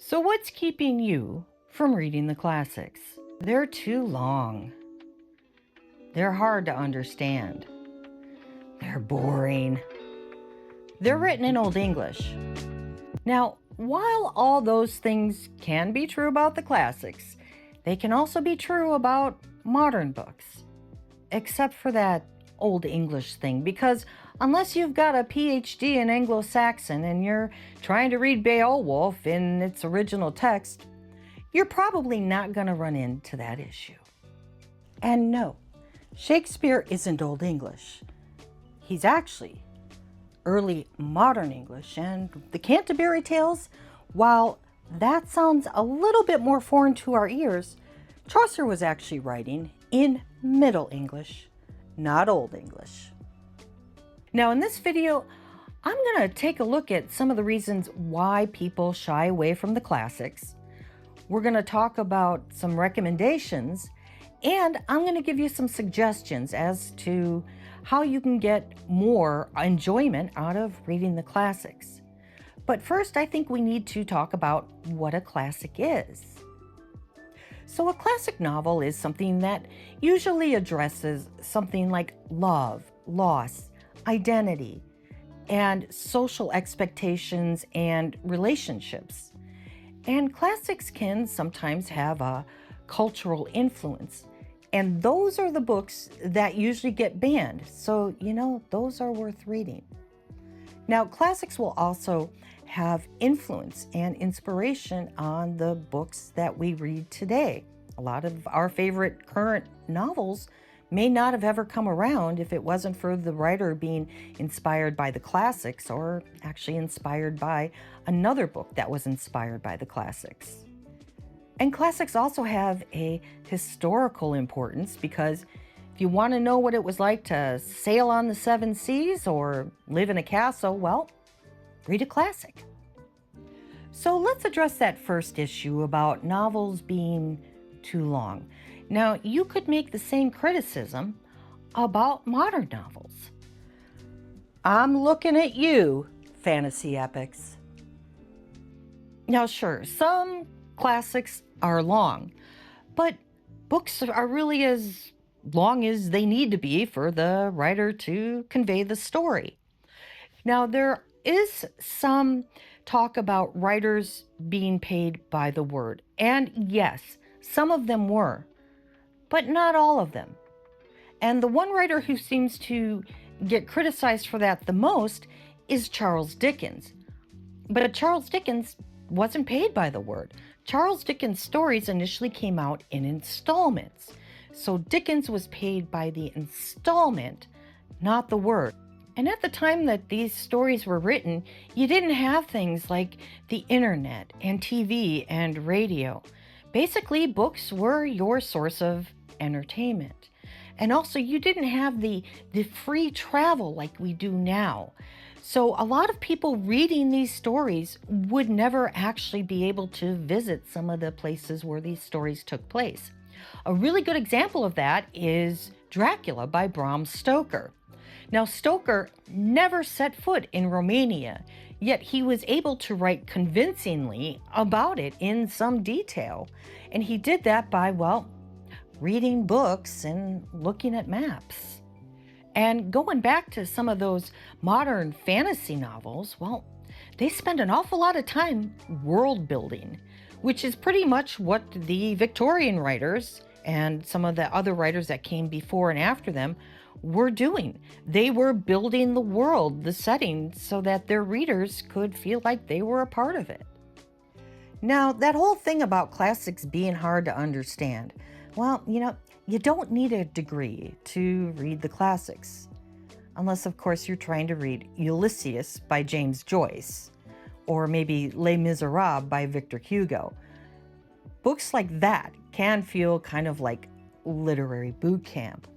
So what's keeping you from reading the classics? They're too long. They're hard to understand. They're boring. They're written in Old English. Now, while all those things can be true about the classics, they can also be true about modern books. Except for that Old English thing, because unless you've got a PhD in Anglo-Saxon and you're trying to read Beowulf in its original text, you're probably not going to run into that issue. And no, Shakespeare isn't Old English. He's actually early modern English, and the Canterbury Tales, while that sounds a little bit more foreign to our ears, Chaucer was actually writing in Middle English, not Old English. Now in this video, I'm going to take a look at some of the reasons why people shy away from the classics. We're going to talk about some recommendations, and I'm going to give you some suggestions as to how you can get more enjoyment out of reading the classics. But first, I think we need to talk about what a classic is. So a classic novel is something that usually addresses something like love, loss, identity, and social expectations and relationships. And classics can sometimes have a cultural influence. And those are the books that usually get banned. So, those are worth reading. Now, classics will also have influence and inspiration on the books that we read today. A lot of our favorite current novels may not have ever come around if it wasn't for the writer being inspired by the classics, or actually inspired by another book that was inspired by the classics. And classics also have a historical importance, because if you want to know what it was like to sail on the seven seas or live in a castle, well, read a classic. So let's address that first issue about novels being too long. Now, you could make the same criticism about modern novels. I'm looking at you, fantasy epics. Now, sure, some classics are long, but books are really as long as they need to be for the writer to convey the story. Now, there is some talk about writers being paid by the word, and yes, some of them were, but not all of them. And the one writer who seems to get criticized for that the most is Charles Dickens. But Charles Dickens wasn't paid by the word. Charles Dickens' stories initially came out in installments. So Dickens was paid by the installment, not the word. And at the time that these stories were written, you didn't have things like the internet and TV and radio. Basically, books were your source of entertainment. And also, you didn't have the free travel like we do now. So a lot of people reading these stories would never actually be able to visit some of the places where these stories took place. A really good example of that is Dracula by Bram Stoker. Now, Stoker never set foot in Romania, yet he was able to write convincingly about it in some detail. And he did that by, reading books and looking at maps. And going back to some of those modern fantasy novels, they spend an awful lot of time world building, which is pretty much what the Victorian writers and some of the other writers that came before and after them were doing. They were building the world, the setting, so that their readers could feel like they were a part of it. Now, that whole thing about classics being hard to understand, you don't need a degree to read the classics. Unless, of course, you're trying to read Ulysses by James Joyce, or maybe Les Miserables by Victor Hugo. Books like that can feel kind of like literary boot camp.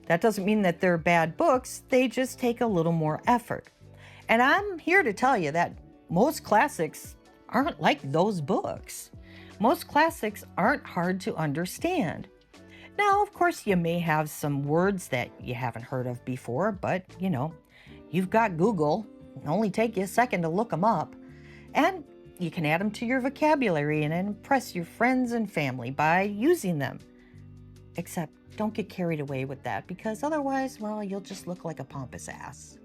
That doesn't mean that they're bad books, they just take a little more effort. And I'm here to tell you that most classics aren't like those books. Most classics aren't hard to understand. Now, of course, you may have some words that you haven't heard of before, but, you've got Google. It'll only take you a second to look them up. And You can add them to your vocabulary and impress your friends and family by using them. Except don't get carried away with that, because otherwise, well, you'll just look like a pompous ass.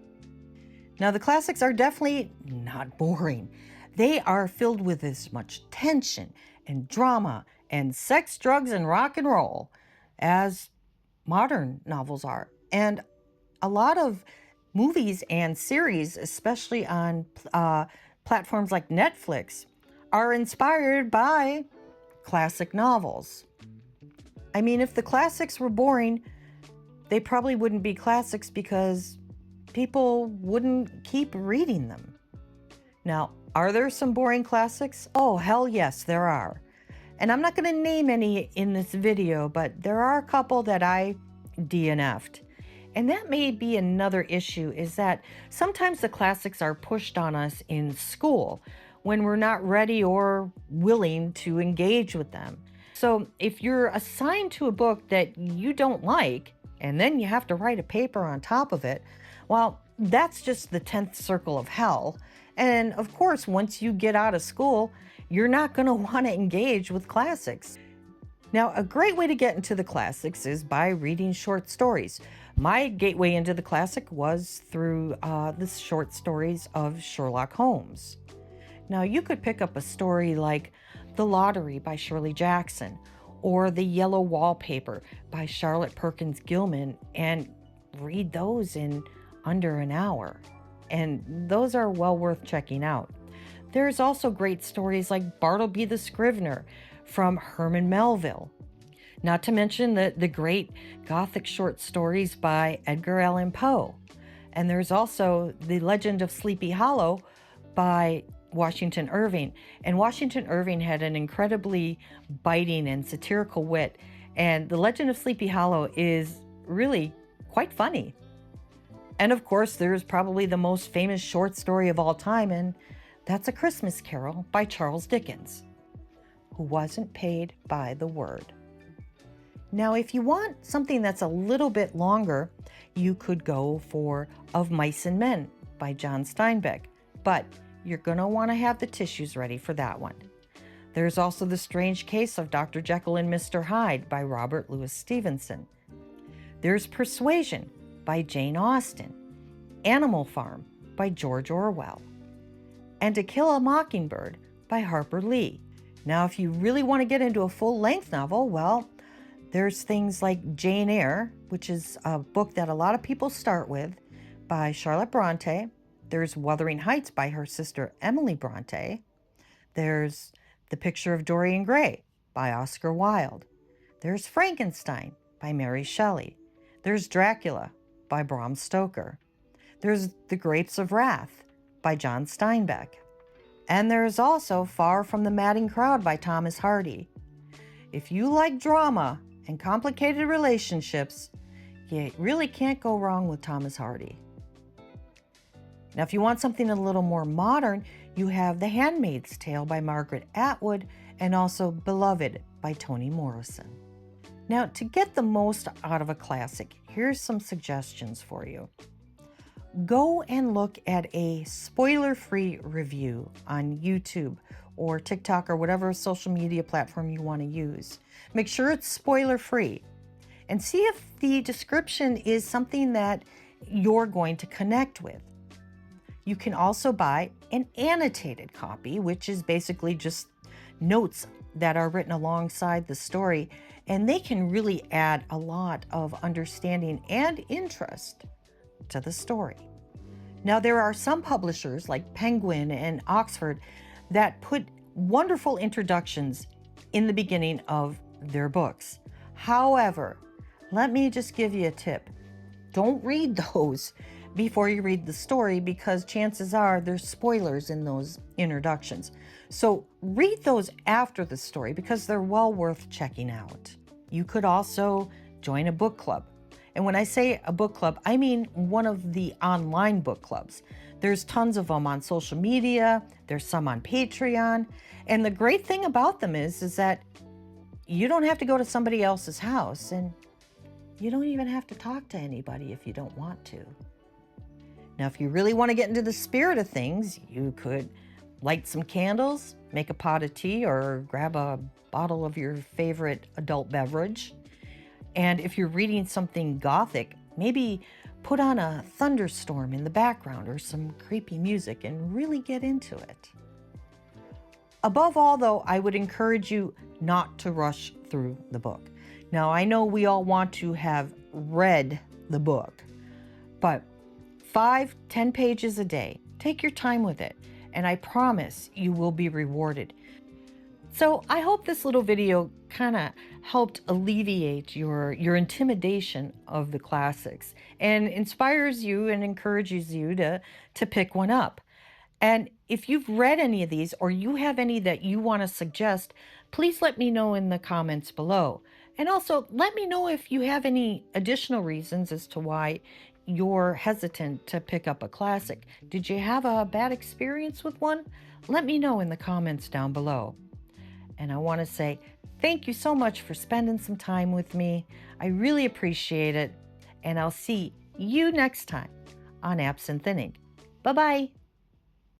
Now, the classics are definitely not boring. They are filled with as much tension and drama and sex, drugs, and rock and roll as modern novels are. And a lot of movies and series, especially on platforms like Netflix, are inspired by classic novels. I mean, if the classics were boring, they probably wouldn't be classics because people wouldn't keep reading them. Now, are there some boring classics? Oh, hell yes, there are. And I'm not going to name any in this video, but there are a couple that I DNF'd. And that may be another issue, is that sometimes the classics are pushed on us in school when we're not ready or willing to engage with them. So if you're assigned to a book that you don't like, and then you have to write a paper on top of it, well, that's just the 10th circle of hell. And of course, once you get out of school, you're not going to want to engage with classics. Now, a great way to get into the classics is by reading short stories. My gateway into the classic was through the short stories of Sherlock Holmes. Now, you could pick up a story like The Lottery by Shirley Jackson or The Yellow Wallpaper by Charlotte Perkins Gilman and read those in under an hour. And those are well worth checking out. There's also great stories like Bartleby the Scrivener from Herman Melville. Not to mention the great Gothic short stories by Edgar Allan Poe. And there's also The Legend of Sleepy Hollow by Washington Irving. And Washington Irving had an incredibly biting and satirical wit. And The Legend of Sleepy Hollow is really quite funny. And of course, there's probably the most famous short story of all time, and that's A Christmas Carol by Charles Dickens, who wasn't paid by the word. Now, if you want something that's a little bit longer, you could go for Of Mice and Men by John Steinbeck, but you're going to want to have the tissues ready for that one. There's also The Strange Case of Dr. Jekyll and Mr. Hyde by Robert Louis Stevenson. There's Persuasion by Jane Austen, Animal Farm by George Orwell, and To Kill a Mockingbird by Harper Lee. Now, if you really want to get into a full-length novel, well, there's things like Jane Eyre, which is a book that a lot of people start with, by Charlotte Bronte. There's Wuthering Heights by her sister Emily Bronte. There's The Picture of Dorian Gray by Oscar Wilde. There's Frankenstein by Mary Shelley. There's Dracula by Bram Stoker. There's The Grapes of Wrath by John Steinbeck. And there's also Far from the Madding Crowd by Thomas Hardy. If you like drama and complicated relationships, you really can't go wrong with Thomas Hardy. Now, if you want something a little more modern, you have The Handmaid's Tale by Margaret Atwood and also Beloved by Toni Morrison. Now, to get the most out of a classic, here's some suggestions for you. Go and look at a spoiler-free review on YouTube or TikTok or whatever social media platform you want to use. Make sure it's spoiler-free and see if the description is something that you're going to connect with. You can also buy an annotated copy, which is basically just notes that are written alongside the story, and they can really add a lot of understanding and interest to the story. Now, there are some publishers like Penguin and Oxford that put wonderful introductions in the beginning of their books. However, let me just give you a tip. Don't read those before you read the story, because chances are there's spoilers in those introductions. So read those after the story because they're well worth checking out. You could also join a book club. And when I say a book club, I mean one of the online book clubs. There's tons of them on social media. There's some on Patreon. And the great thing about them is that you don't have to go to somebody else's house, and you don't even have to talk to anybody if you don't want to. Now, if you really want to get into the spirit of things, you could light some candles, make a pot of tea, or grab a bottle of your favorite adult beverage. And if you're reading something gothic, maybe put on a thunderstorm in the background or some creepy music and really get into it. Above all, though, I would encourage you not to rush through the book. Now, I know we all want to have read the book, but 5-10 pages a day, take your time with it, and I promise you will be rewarded. So I hope this little video kind of helped alleviate your intimidation of the classics and inspires you and encourages you to pick one up. And if you've read any of these or you have any that you want to suggest, please let me know in the comments below. And also let me know if you have any additional reasons as to why you're hesitant to pick up a classic. Did you have a bad experience with one? Let me know in the comments down below. And I want to say thank you so much for spending some time with me. I really appreciate it. And I'll see you next time on Absinthe Inc. Bye-bye.